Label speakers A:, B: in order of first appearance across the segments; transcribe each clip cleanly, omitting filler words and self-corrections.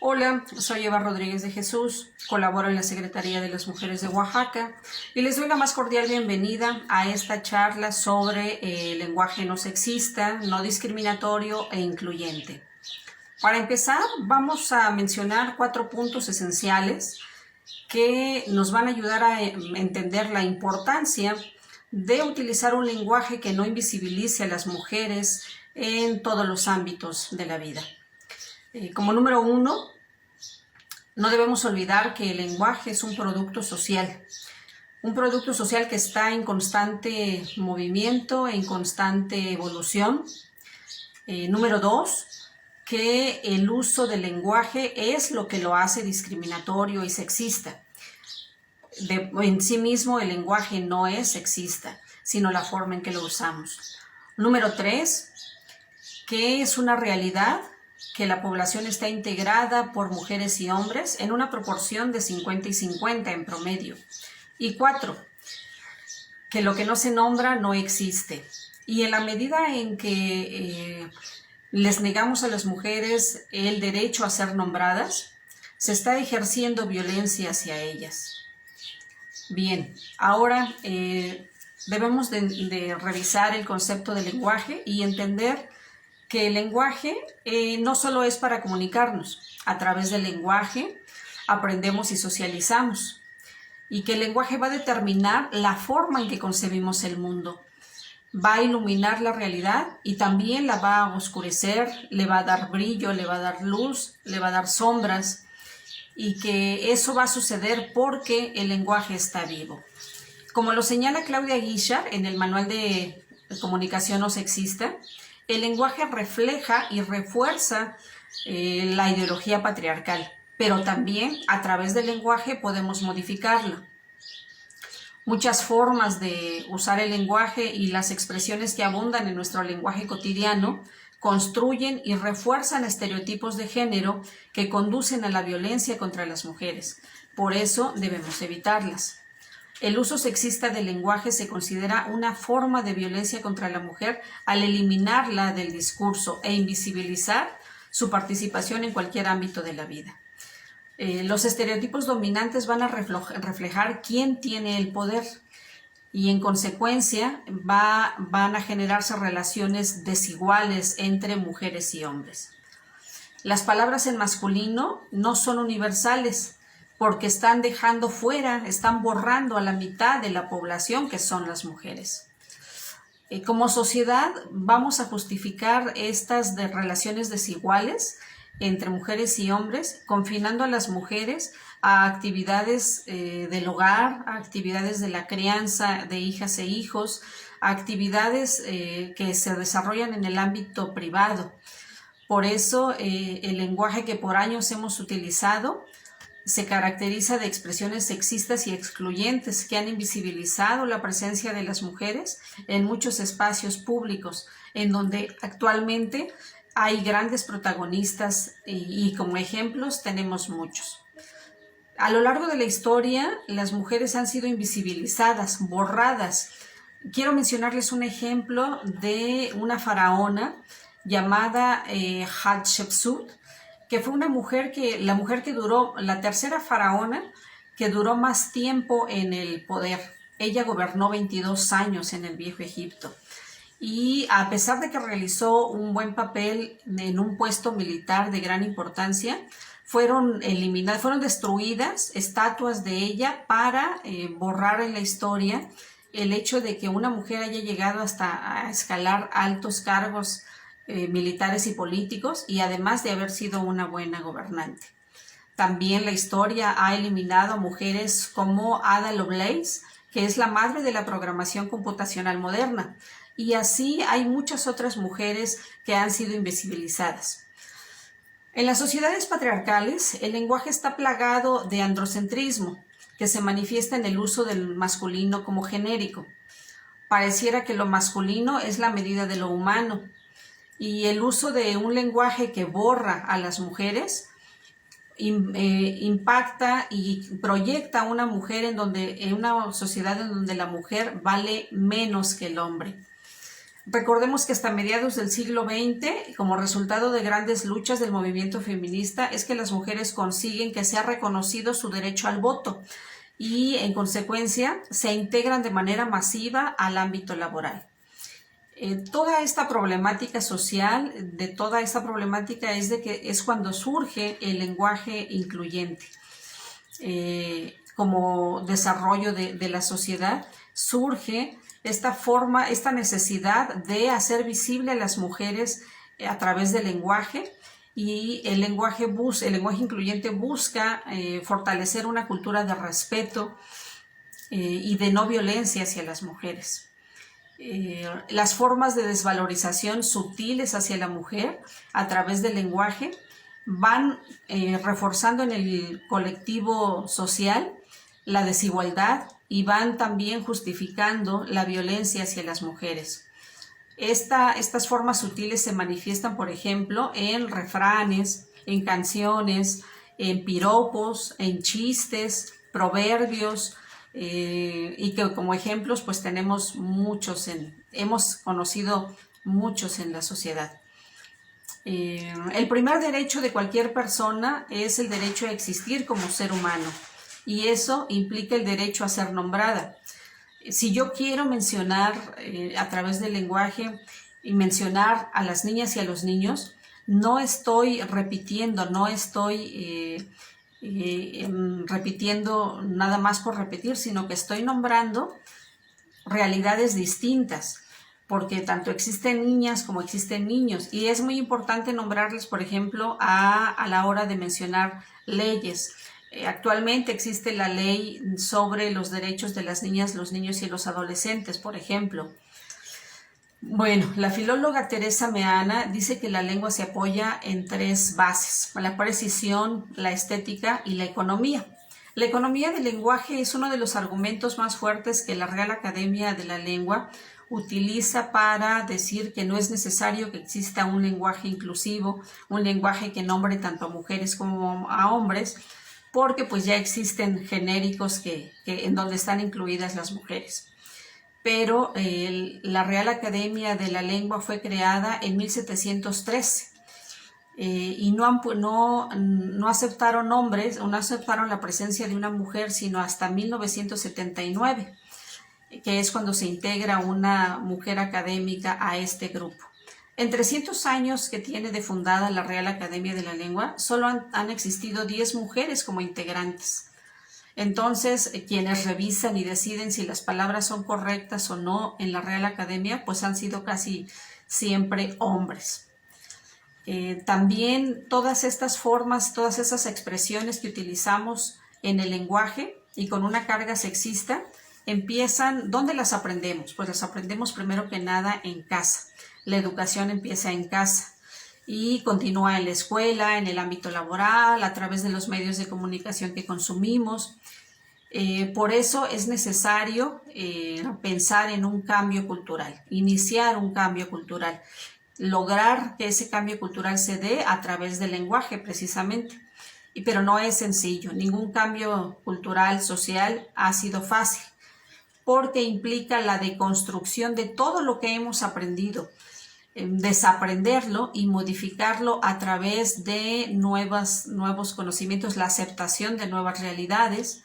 A: Hola, soy Eva Rodríguez de Jesús, colaboro en la Secretaría de las Mujeres de Oaxaca y les doy la más cordial bienvenida a esta charla sobre el lenguaje no sexista, no discriminatorio e incluyente. Para empezar, vamos a mencionar 4 puntos esenciales que nos van a ayudar a entender la importancia de utilizar un lenguaje que no invisibilice a las mujeres en todos los ámbitos de la vida. Como número 1, no debemos olvidar que el lenguaje es un producto social que está en constante movimiento, en constante evolución. Número 2, que el uso del lenguaje es lo que lo hace discriminatorio y sexista. En sí mismo el lenguaje no es sexista, sino la forma en que lo usamos. Número 3, que es una realidad que la población está integrada por mujeres y hombres en una proporción de 50 y 50 en promedio. Y 4, que lo que no se nombra no existe. Y en la medida en que les negamos a las mujeres el derecho a ser nombradas, se está ejerciendo violencia hacia ellas. Bien, ahora debemos de revisar el concepto del lenguaje y entender que el lenguaje no solo es para comunicarnos. A través del lenguaje aprendemos y socializamos. Y que el lenguaje va a determinar la forma en que concebimos el mundo. Va a iluminar la realidad y también la va a oscurecer, le va a dar brillo, le va a dar luz, le va a dar sombras. Y que eso va a suceder porque el lenguaje está vivo. Como lo señala Claudia Guichard en el Manual de Comunicación No Sexista, el lenguaje refleja y refuerza la ideología patriarcal, pero también a través del lenguaje podemos modificarlo. Muchas formas de usar el lenguaje y las expresiones que abundan en nuestro lenguaje cotidiano construyen y refuerzan estereotipos de género que conducen a la violencia contra las mujeres. Por eso debemos evitarlas. El uso sexista del lenguaje se considera una forma de violencia contra la mujer al eliminarla del discurso e invisibilizar su participación en cualquier ámbito de la vida. Los estereotipos dominantes van a reflejar quién tiene el poder y en consecuencia van a generarse relaciones desiguales entre mujeres y hombres. Las palabras en masculino no son universales, porque están dejando fuera, están borrando a la mitad de la población que son las mujeres. Como sociedad vamos a justificar estas relaciones desiguales entre mujeres y hombres, confinando a las mujeres a actividades del hogar, a actividades de la crianza de hijas e hijos, a actividades que se desarrollan en el ámbito privado. Por eso el lenguaje que por años hemos utilizado se caracteriza de expresiones sexistas y excluyentes que han invisibilizado la presencia de las mujeres en muchos espacios públicos, en donde actualmente hay grandes protagonistas y como ejemplos tenemos muchos. A lo largo de la historia, las mujeres han sido invisibilizadas, borradas. Quiero mencionarles un ejemplo de una faraona llamada Hatshepsut, que fue la mujer que duró, la tercera faraona que duró más tiempo en el poder. Ella gobernó 22 años en el Viejo Egipto. Y a pesar de que realizó un buen papel en un puesto militar de gran importancia, fueron destruidas estatuas de ella para borrar en la historia el hecho de que una mujer haya llegado hasta a escalar altos cargos militares y políticos y además de haber sido una buena gobernante. También la historia ha eliminado a mujeres como Ada Lovelace, que es la madre de la programación computacional moderna, y así hay muchas otras mujeres que han sido invisibilizadas. En las sociedades patriarcales, el lenguaje está plagado de androcentrismo, que se manifiesta en el uso del masculino como genérico. Pareciera que lo masculino es la medida de lo humano, y el uso de un lenguaje que borra a las mujeres impacta y proyecta a una mujer en una sociedad en donde la mujer vale menos que el hombre. Recordemos que hasta mediados del siglo XX, como resultado de grandes luchas del movimiento feminista, es que las mujeres consiguen que sea reconocido su derecho al voto y, en consecuencia, se integran de manera masiva al ámbito laboral. Toda esta problemática social, de toda esta problemática es cuando surge el lenguaje incluyente. Como desarrollo de la sociedad, surge esta necesidad de hacer visible a las mujeres a través del lenguaje, y el lenguaje incluyente busca fortalecer una cultura de respeto y de no violencia hacia las mujeres. Las formas de desvalorización sutiles hacia la mujer a través del lenguaje van reforzando en el colectivo social la desigualdad y van también justificando la violencia hacia las mujeres. Estas formas sutiles se manifiestan, por ejemplo, en refranes, en canciones, en piropos, en chistes, proverbios, y que como ejemplos pues tenemos hemos conocido muchos en la sociedad. El primer derecho de cualquier persona es el derecho a existir como ser humano, y eso implica el derecho a ser nombrada. Si yo quiero mencionar a través del lenguaje y mencionar a las niñas y a los niños, no estoy repitiendo, repitiendo nada más por repetir, sino que estoy nombrando realidades distintas, porque tanto existen niñas como existen niños, y es muy importante nombrarles, por ejemplo, a la hora de mencionar leyes. Actualmente existe la ley sobre los derechos de las niñas, los niños y los adolescentes, por ejemplo. Bueno, la filóloga Teresa Meana dice que la lengua se apoya en tres bases: la precisión, la estética y la economía. La economía del lenguaje es uno de los argumentos más fuertes que la Real Academia de la Lengua utiliza para decir que no es necesario que exista un lenguaje inclusivo, un lenguaje que nombre tanto a mujeres como a hombres, porque pues ya existen genéricos en donde están incluidas las mujeres. Pero la Real Academia de la Lengua fue creada en 1713 y no aceptaron hombres, no aceptaron la presencia de una mujer sino hasta 1979, que es cuando se integra una mujer académica a este grupo. En 300 años que tiene de fundada la Real Academia de la Lengua, solo han existido 10 mujeres como integrantes. Entonces, quienes revisan y deciden si las palabras son correctas o no en la Real Academia, pues han sido casi siempre hombres. También todas estas formas, todas esas expresiones que utilizamos en el lenguaje y con una carga sexista, ¿dónde las aprendemos? Pues las aprendemos primero que nada en casa. La educación empieza en casa y continúa en la escuela, en el ámbito laboral, a través de los medios de comunicación que consumimos. Por eso es necesario pensar en un cambio cultural, iniciar un cambio cultural, lograr que ese cambio cultural se dé a través del lenguaje precisamente. Pero no es sencillo, ningún cambio cultural, social ha sido fácil, porque implica la deconstrucción de todo lo que hemos aprendido, desaprenderlo y modificarlo a través de nuevos conocimientos, la aceptación de nuevas realidades.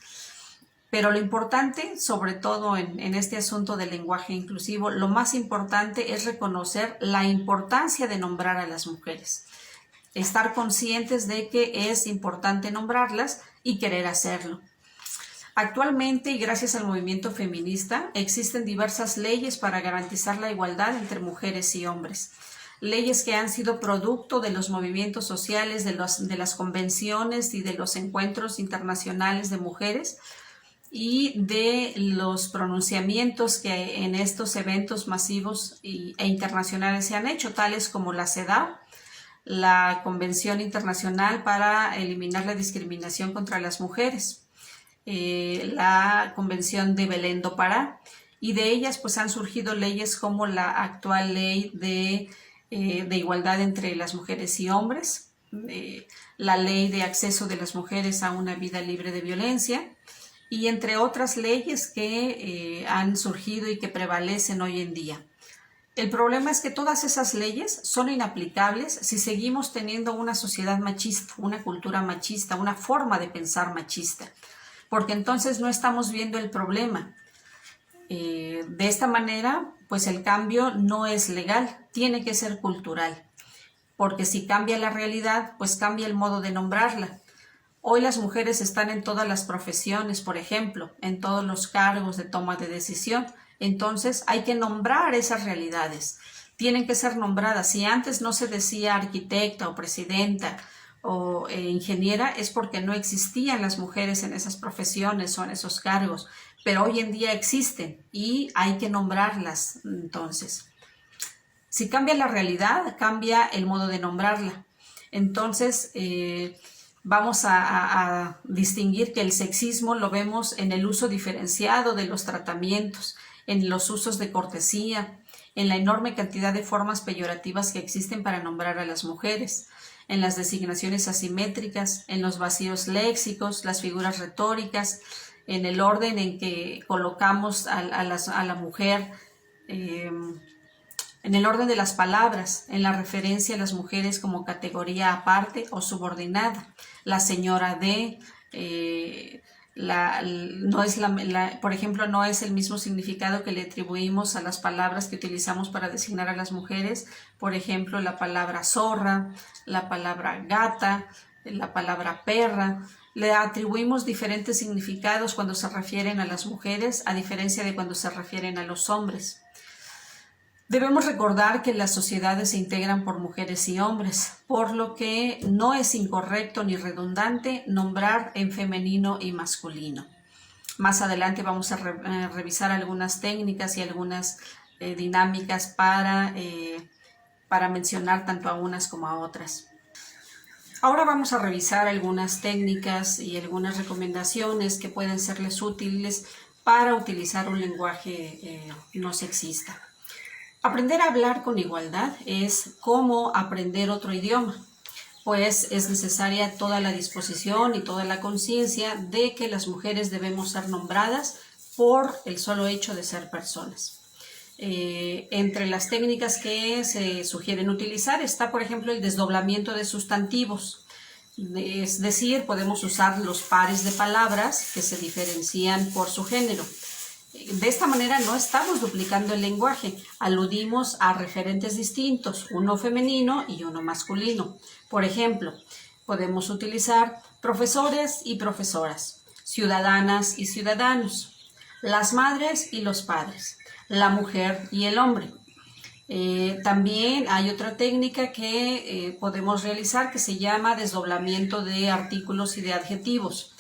A: Pero lo importante, sobre todo en este asunto del lenguaje inclusivo, lo más importante es reconocer la importancia de nombrar a las mujeres, estar conscientes de que es importante nombrarlas y querer hacerlo. Actualmente, y gracias al movimiento feminista, existen diversas leyes para garantizar la igualdad entre mujeres y hombres. Leyes que han sido producto de los movimientos sociales, de las convenciones y de los encuentros internacionales de mujeres, y de los pronunciamientos que en estos eventos masivos e internacionales se han hecho, tales como la CEDAW, la Convención Internacional para Eliminar la Discriminación contra las Mujeres, la Convención de Belén do Pará, y de ellas pues han surgido leyes como la actual ley de igualdad entre las mujeres y hombres, la ley de acceso de las mujeres a una vida libre de violencia, y entre otras leyes que han surgido y que prevalecen hoy en día. El problema es que todas esas leyes son inaplicables si seguimos teniendo una sociedad machista, una cultura machista, una forma de pensar machista, porque entonces no estamos viendo el problema. De esta manera, pues el cambio no es legal, tiene que ser cultural, porque si cambia la realidad, pues cambia el modo de nombrarla. Hoy las mujeres están en todas las profesiones, por ejemplo, en todos los cargos de toma de decisión. Entonces hay que nombrar esas realidades. Tienen que ser nombradas. Si antes no se decía arquitecta o presidenta o ingeniera, es porque no existían las mujeres en esas profesiones o en esos cargos. Pero hoy en día existen y hay que nombrarlas. Entonces, si cambia la realidad, cambia el modo de nombrarla. Entonces, vamos a distinguir que el sexismo lo vemos en el uso diferenciado de los tratamientos, en los usos de cortesía, en la enorme cantidad de formas peyorativas que existen para nombrar a las mujeres, en las designaciones asimétricas, en los vacíos léxicos, las figuras retóricas, en el orden en que colocamos a la mujer, en el orden de las palabras, en la referencia a las mujeres como categoría aparte o subordinada. La señora de, por ejemplo, no es el mismo significado que le atribuimos a las palabras que utilizamos para designar a las mujeres. Por ejemplo, la palabra zorra, la palabra gata, la palabra perra. Le atribuimos diferentes significados cuando se refieren a las mujeres, a diferencia de cuando se refieren a los hombres. Debemos recordar que las sociedades se integran por mujeres y hombres, por lo que no es incorrecto ni redundante nombrar en femenino y masculino. Más adelante vamos a revisar algunas técnicas y algunas dinámicas para mencionar tanto a unas como a otras. Ahora vamos a revisar algunas técnicas y algunas recomendaciones que pueden serles útiles para utilizar un lenguaje no sexista. Aprender a hablar con igualdad es como aprender otro idioma, pues es necesaria toda la disposición y toda la conciencia de que las mujeres debemos ser nombradas por el solo hecho de ser personas. Entre las técnicas que se sugieren utilizar está, por ejemplo, el desdoblamiento de sustantivos. Es decir, podemos usar los pares de palabras que se diferencian por su género. De esta manera no estamos duplicando el lenguaje, aludimos a referentes distintos, uno femenino y uno masculino. Por ejemplo, podemos utilizar profesores y profesoras, ciudadanas y ciudadanos, las madres y los padres, la mujer y el hombre. También hay otra técnica que podemos realizar que se llama desdoblamiento de artículos y de adjetivos.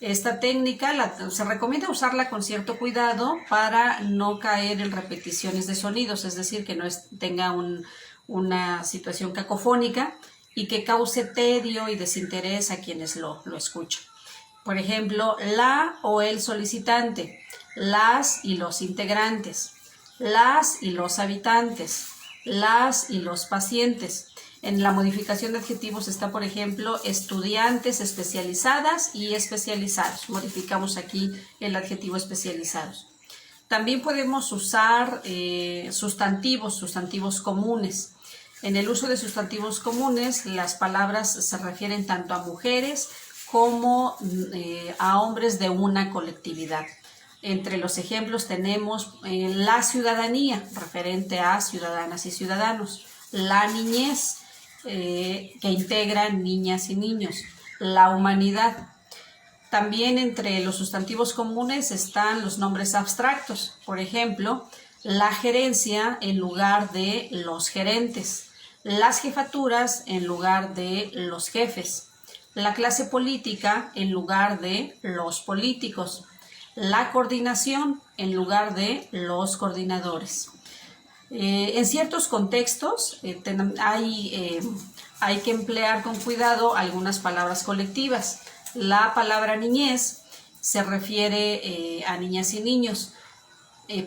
A: Esta técnica se recomienda usarla con cierto cuidado para no caer en repeticiones de sonidos, es decir, que no tenga una situación cacofónica y que cause tedio y desinterés a quienes lo escuchan. Por ejemplo, la o el solicitante, las y los integrantes, las y los habitantes, las y los pacientes. En la modificación de adjetivos está, por ejemplo, estudiantes, especializadas y especializados. Modificamos aquí el adjetivo especializados. También podemos usar sustantivos comunes. En el uso de sustantivos comunes, las palabras se refieren tanto a mujeres como a hombres de una colectividad. Entre los ejemplos tenemos la ciudadanía, referente a ciudadanas y ciudadanos, la niñez, que integran niñas y niños, la humanidad. También entre los sustantivos comunes están los nombres abstractos, por ejemplo, la gerencia en lugar de los gerentes, las jefaturas en lugar de los jefes, la clase política en lugar de los políticos, la coordinación en lugar de los coordinadores. En ciertos contextos hay que emplear con cuidado algunas palabras colectivas. La palabra niñez se refiere a niñas y niños,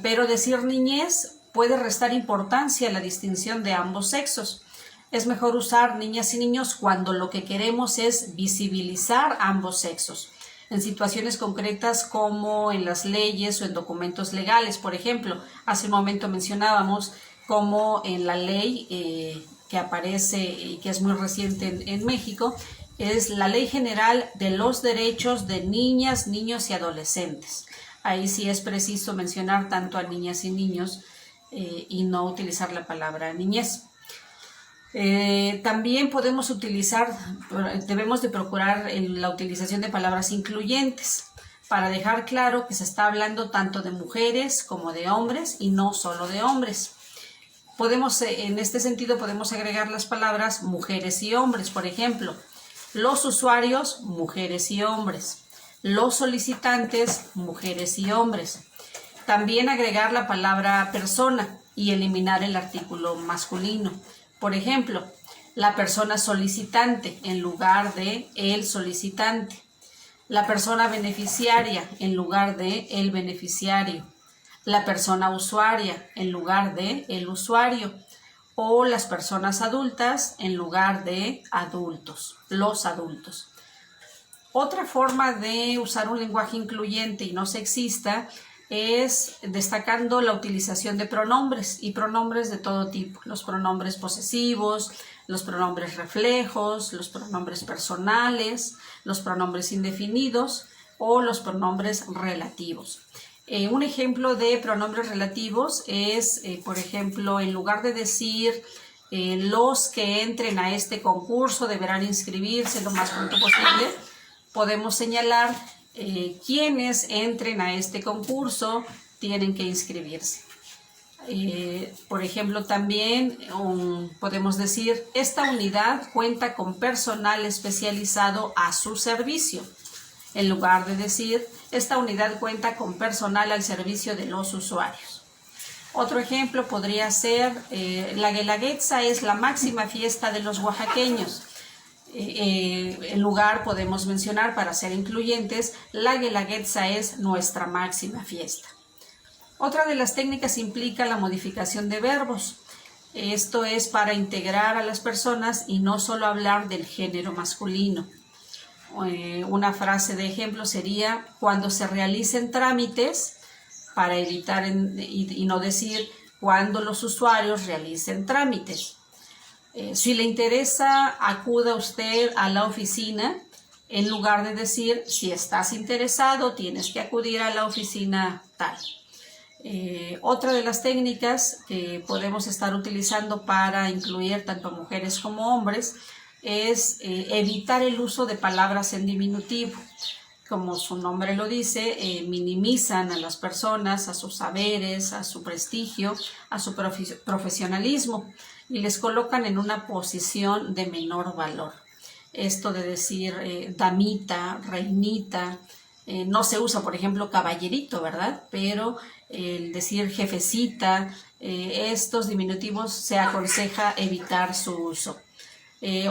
A: pero decir niñez puede restar importancia a la distinción de ambos sexos. Es mejor usar niñas y niños cuando lo que queremos es visibilizar ambos sexos. En situaciones concretas como en las leyes o en documentos legales. Por ejemplo, hace un momento mencionábamos como en la ley que aparece y que es muy reciente en México, es la Ley General de los Derechos de Niñas, Niños y Adolescentes. Ahí sí es preciso mencionar tanto a niñas y niños y no utilizar la palabra niñez. También podemos utilizar, debemos de procurar la utilización de palabras incluyentes para dejar claro que se está hablando tanto de mujeres como de hombres y no solo de hombres. En este sentido podemos agregar las palabras mujeres y hombres, por ejemplo, los usuarios, mujeres y hombres, los solicitantes, mujeres y hombres. También agregar la palabra persona y eliminar el artículo masculino. Por ejemplo, la persona solicitante en lugar de el solicitante. La persona beneficiaria en lugar de el beneficiario. La persona usuaria en lugar de el usuario. O las personas adultas en lugar de adultos, los adultos. Otra forma de usar un lenguaje incluyente y no sexista es destacando la utilización de pronombres y pronombres de todo tipo, los pronombres posesivos, los pronombres reflejos, los pronombres personales, los pronombres indefinidos o los pronombres relativos. Un ejemplo de pronombres relativos es, por ejemplo, en lugar de decir los que entren a este concurso deberán inscribirse lo más pronto posible, podemos señalar quienes entren a este concurso tienen que inscribirse. Por ejemplo, también podemos decir, esta unidad cuenta con personal especializado a su servicio. En lugar de decir, esta unidad cuenta con personal al servicio de los usuarios. Otro ejemplo podría ser, la Guelaguetza es la máxima fiesta de los oaxaqueños. En lugar podemos mencionar, para ser incluyentes, la Guelaguetza es nuestra máxima fiesta. Otra de las técnicas implica la modificación de verbos. Esto es para integrar a las personas y no solo hablar del género masculino. Una frase de ejemplo sería, cuando se realicen trámites, para evitar y no decir cuando los usuarios realicen trámites. Si le interesa, acuda usted a la oficina, en lugar de decir, si estás interesado, tienes que acudir a la oficina tal. Otra de las técnicas que podemos estar utilizando para incluir tanto mujeres como hombres es evitar el uso de palabras en diminutivo. Como su nombre lo dice, minimizan a las personas, a sus saberes, a su prestigio, a su profesionalismo y les colocan en una posición de menor valor. Esto de decir damita, reinita, no se usa, por ejemplo, caballerito, ¿verdad? Pero el decir jefecita, estos diminutivos se aconseja evitar su uso.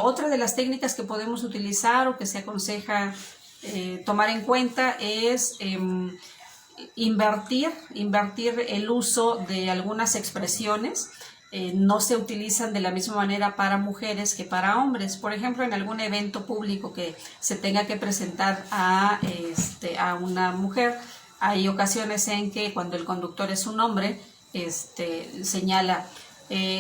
A: Otra de las técnicas que podemos utilizar o que se aconseja tomar en cuenta es invertir el uso de algunas expresiones. No se utilizan de la misma manera para mujeres que para hombres. Por ejemplo, en algún evento público que se tenga que presentar a una mujer, hay ocasiones en que cuando el conductor es un hombre, señala,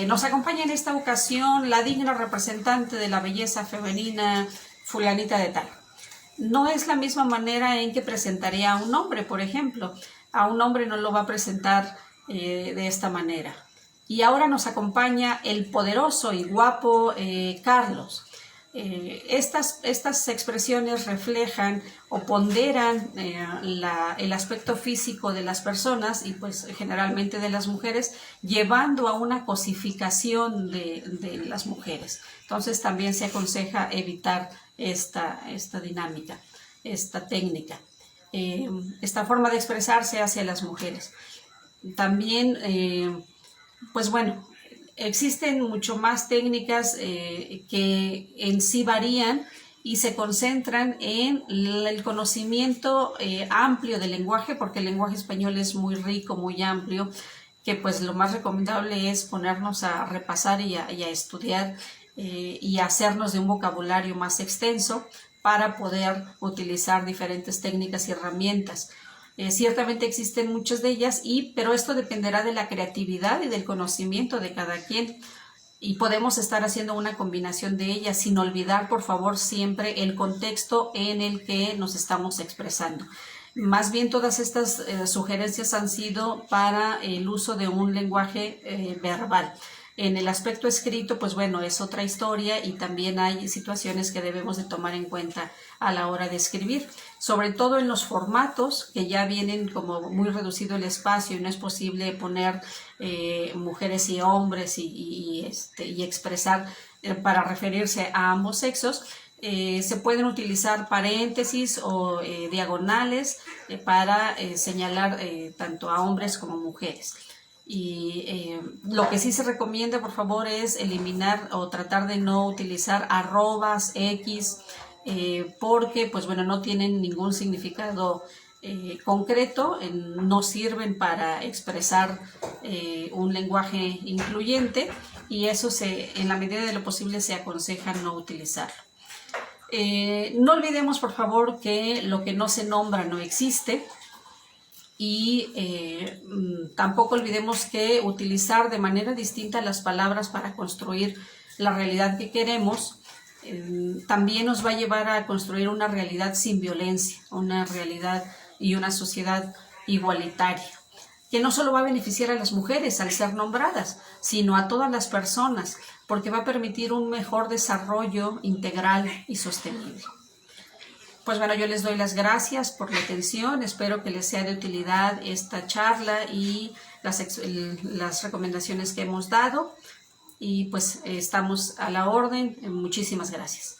A: nos acompaña en esta ocasión la digna representante de la belleza femenina fulanita de tal. No es la misma manera en que presentaría a un hombre, por ejemplo. A un hombre no lo va a presentar de esta manera. Y ahora nos acompaña el poderoso y guapo Carlos. Estas expresiones reflejan o ponderan el aspecto físico de las personas y pues generalmente de las mujeres, llevando a una cosificación de las mujeres. Entonces también se aconseja evitar esta dinámica, esta técnica, esta forma de expresarse hacia las mujeres. También, pues bueno, existen mucho más técnicas que en sí varían y se concentran en el conocimiento amplio del lenguaje, porque el lenguaje español es muy rico, muy amplio, que pues lo más recomendable es ponernos a repasar y a estudiar y hacernos de un vocabulario más extenso para poder utilizar diferentes técnicas y herramientas. Ciertamente existen muchas de ellas, pero esto dependerá de la creatividad y del conocimiento de cada quien. Y podemos estar haciendo una combinación de ellas sin olvidar, por favor, siempre el contexto en el que nos estamos expresando. Más bien todas estas sugerencias han sido para el uso de un lenguaje verbal. En el aspecto escrito, pues bueno, es otra historia y también hay situaciones que debemos de tomar en cuenta a la hora de escribir, sobre todo en los formatos que ya vienen como muy reducido el espacio y no es posible poner mujeres y hombres y expresar para referirse a ambos sexos. Se pueden utilizar paréntesis o diagonales para señalar tanto a hombres como mujeres. Y lo que sí se recomienda, por favor, es eliminar o tratar de no utilizar arrobas, X, porque pues bueno, no tienen ningún significado concreto, no sirven para expresar un lenguaje incluyente y eso en la medida de lo posible se aconseja no utilizarlo. No olvidemos, por favor, que lo que no se nombra no existe. Y tampoco olvidemos que utilizar de manera distinta las palabras para construir la realidad que queremos también nos va a llevar a construir una realidad sin violencia, una realidad y una sociedad igualitaria, que no solo va a beneficiar a las mujeres al ser nombradas, sino a todas las personas, porque va a permitir un mejor desarrollo integral y sostenible. Pues bueno, yo les doy las gracias por la atención, espero que les sea de utilidad esta charla y las recomendaciones que hemos dado y pues estamos a la orden. Muchísimas gracias.